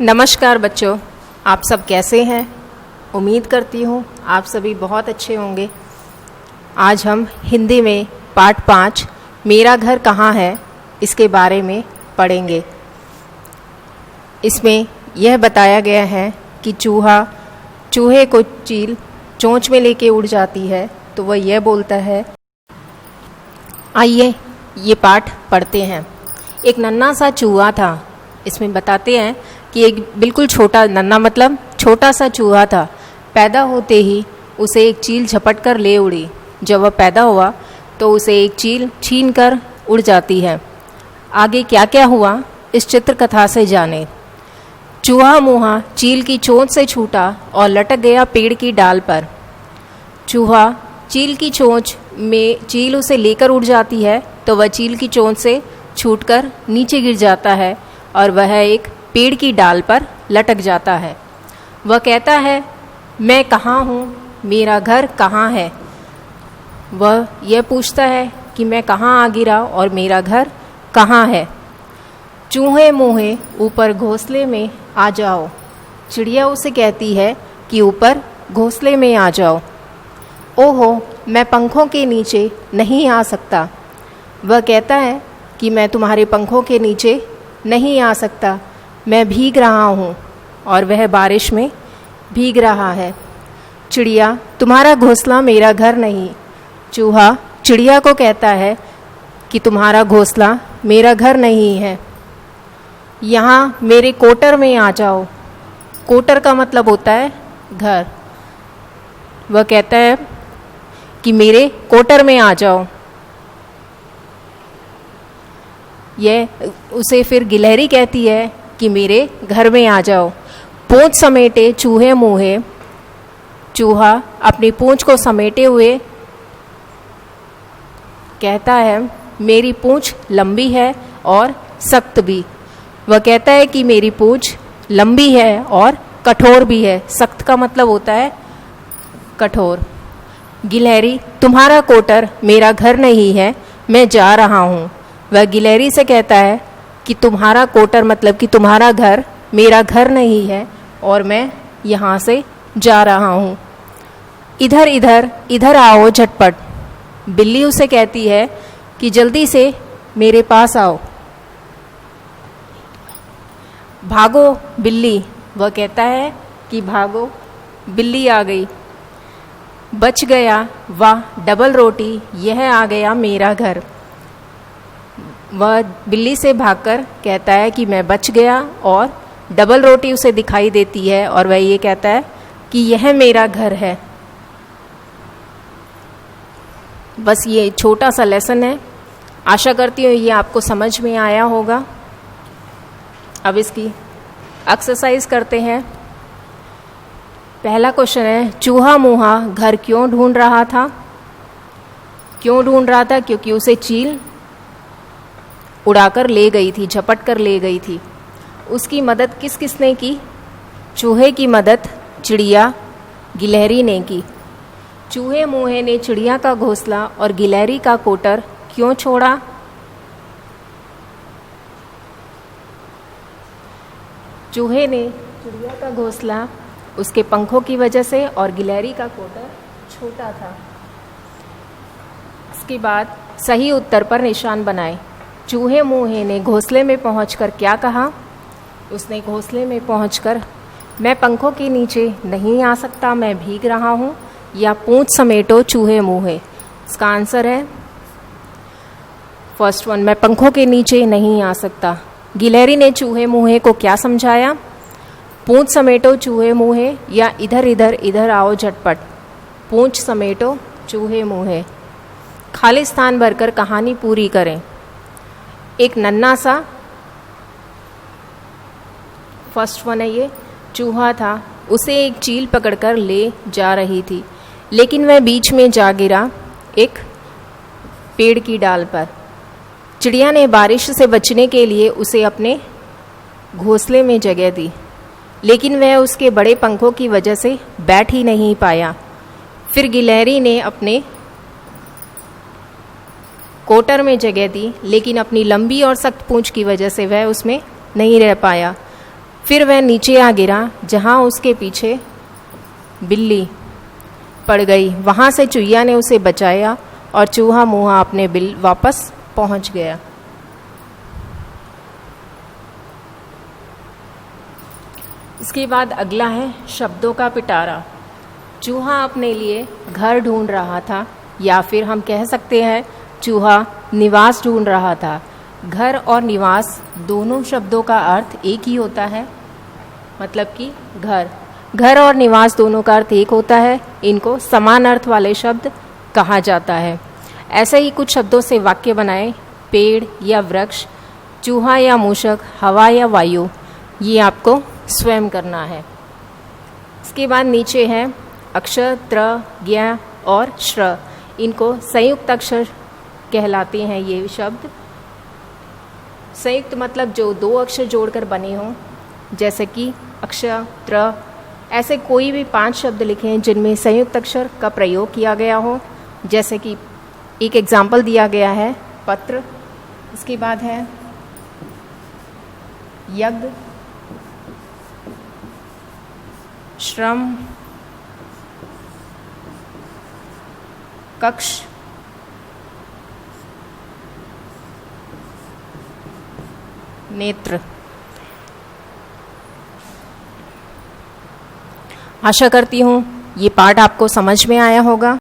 नमस्कार बच्चों, आप सब कैसे हैं? उम्मीद करती हूँ आप सभी बहुत अच्छे होंगे। आज हम हिंदी में पाठ 5 मेरा घर कहाँ है इसके बारे में पढ़ेंगे। इसमें यह बताया गया है कि चूहे को चील चोंच में लेके उड़ जाती है तो वह यह बोलता है। आइए ये पाठ पढ़ते हैं। एक नन्हा सा चूहा था। इसमें बताते हैं कि एक बिल्कुल छोटा, नन्हा मतलब छोटा सा चूहा था। पैदा होते ही उसे एक चील झपट कर ले उड़ी। जब वह पैदा हुआ तो उसे एक चील छीन कर उड़ जाती है। आगे क्या क्या हुआ इस चित्र कथा से जाने। चूहा मुहा चील की चोंच से छूटा और लटक गया पेड़ की डाल पर। चूहा चील की चोंच में चील उसे लेकर उड़ जाती है तो वह चील की चोंच से छूटकर नीचे गिर जाता है और वह एक पेड़ की डाल पर लटक जाता है। वह कहता है, मैं कहाँ हूँ, मेरा घर कहाँ है। वह यह पूछता है कि मैं कहाँ आ गिरा और मेरा घर कहाँ है। चूहे मुहे ऊपर घोंसले में आ जाओ। चिड़िया उसे कहती है कि ऊपर घोंसले में आ जाओ। ओहो, मैं पंखों के नीचे नहीं आ सकता। वह कहता है कि मैं तुम्हारे पंखों के नीचे नहीं आ सकता, मैं भीग रहा हूँ और वह बारिश में भीग रहा है। चिड़िया, तुम्हारा घोंसला मेरा घर नहीं। चूहा चिड़िया को कहता है कि तुम्हारा घोंसला मेरा घर नहीं है, यहाँ मेरे कोटर में आ जाओ। कोटर का मतलब होता है घर। वह कहता है कि मेरे कोटर में आ जाओ। यह उसे फिर गिलहरी कहती है कि मेरे घर में आ जाओ। पूंछ समेटे चूहे मुहे। चूहा अपनी पूंछ को समेटे हुए कहता है, मेरी पूंछ लंबी है और सख्त भी। वह कहता है कि मेरी पूंछ लंबी है और कठोर भी है। सख्त का मतलब होता है कठोर। गिलहरी, तुम्हारा कोटर मेरा घर नहीं है, मैं जा रहा हूँ। वह गिलहरी से कहता है कि तुम्हारा कोटर मतलब कि तुम्हारा घर मेरा घर नहीं है और मैं यहाँ से जा रहा हूँ। इधर इधर इधर आओ झटपट। बिल्ली उसे कहती है कि जल्दी से मेरे पास आओ। भागो बिल्ली। वह कहता है कि भागो, बिल्ली आ गई। बच गया, वाह डबल रोटी, यह आ गया मेरा घर। वह बिल्ली से भागकर कहता है कि मैं बच गया और डबल रोटी उसे दिखाई देती है और वह ये कहता है कि यह मेरा घर है। बस ये छोटा सा लेसन है। आशा करती हूँ ये आपको समझ में आया होगा। अब इसकी एक्सरसाइज करते हैं। पहला क्वेश्चन है, चूहा मुहा घर क्यों ढूंढ रहा था? क्यों ढूंढ रहा था? क्योंकि उसे चील उड़ाकर ले गई थी, झपट कर ले गई थी। उसकी मदद किस किसने की? चूहे की मदद चिड़िया, गिलहरी ने की। चूहे मुहे ने चिड़िया का घोंसला और गिलहरी का कोटर क्यों छोड़ा? चूहे ने चिड़िया का घोंसला उसके पंखों की वजह से और गिलहरी का कोटर छोटा था। इसके बाद सही उत्तर पर निशान बनाएं। चूहे मुहे ने घोंसले में पहुंचकर क्या कहा? उसने घोंसले में पहुंचकर मैं पंखों के नीचे नहीं आ सकता, मैं भीग रहा हूँ, या पूंछ समेटो चूहे मुहे। इसका आंसर है फर्स्ट वन, मैं पंखों के नीचे नहीं आ सकता। गिलहरी ने चूहे मुहे को क्या समझाया? पूंछ समेटो चूहे मुहे या इधर इधर इधर आओ झटपट। पूंछ समेटो चूहे मुहे। खाली स्थान भरकर कहानी पूरी करें। एक नन्हा सा, फर्स्ट वन है ये, चूहा था, उसे एक चील पकड़कर ले जा रही थी, लेकिन वह बीच में जा गिरा एक पेड़ की डाल पर। चिड़िया ने बारिश से बचने के लिए उसे अपने घोंसले में जगह दी, लेकिन वह उसके बड़े पंखों की वजह से बैठ ही नहीं पाया। फिर गिलहरी ने अपने कोटर में जगह दी, लेकिन अपनी लंबी और सख्त पूंछ की वजह से वह उसमें नहीं रह पाया। फिर वह नीचे आ गिरा जहाँ उसके पीछे बिल्ली पड़ गई। वहाँ से चूहिया ने उसे बचाया और चूहा मुहा अपने बिल वापस पहुँच गया। इसके बाद अगला है शब्दों का पिटारा। चूहा अपने लिए घर ढूंढ रहा था, या फिर हम कह सकते हैं चूहा निवास ढूंढ रहा था। घर और निवास दोनों शब्दों का अर्थ एक ही होता है, मतलब कि घर और निवास दोनों का अर्थ एक होता है। इनको समान अर्थ वाले शब्द कहा जाता है। ऐसे ही कुछ शब्दों से वाक्य बनाएं। पेड़ या वृक्ष, चूहा या मूषक, हवा या वायु, ये आपको स्वयं करना है। इसके बाद नीचे है अक्षर त्र, ज्ञ और श्र। इनको संयुक्त अक्षर कहलाते हैं। ये शब्द संयुक्त मतलब जो दो अक्षर जोड़कर बने हों, जैसे कि अक्षर त्र। ऐसे कोई भी 5 शब्द लिखें जिनमें संयुक्त अक्षर का प्रयोग किया गया हो। जैसे कि एक एग्जाम्पल दिया गया है पत्र, इसके बाद है यज्ञ, श्रम, कक्ष, नेत्र। आशा करती हूँ ये पाठ आपको समझ में आया होगा।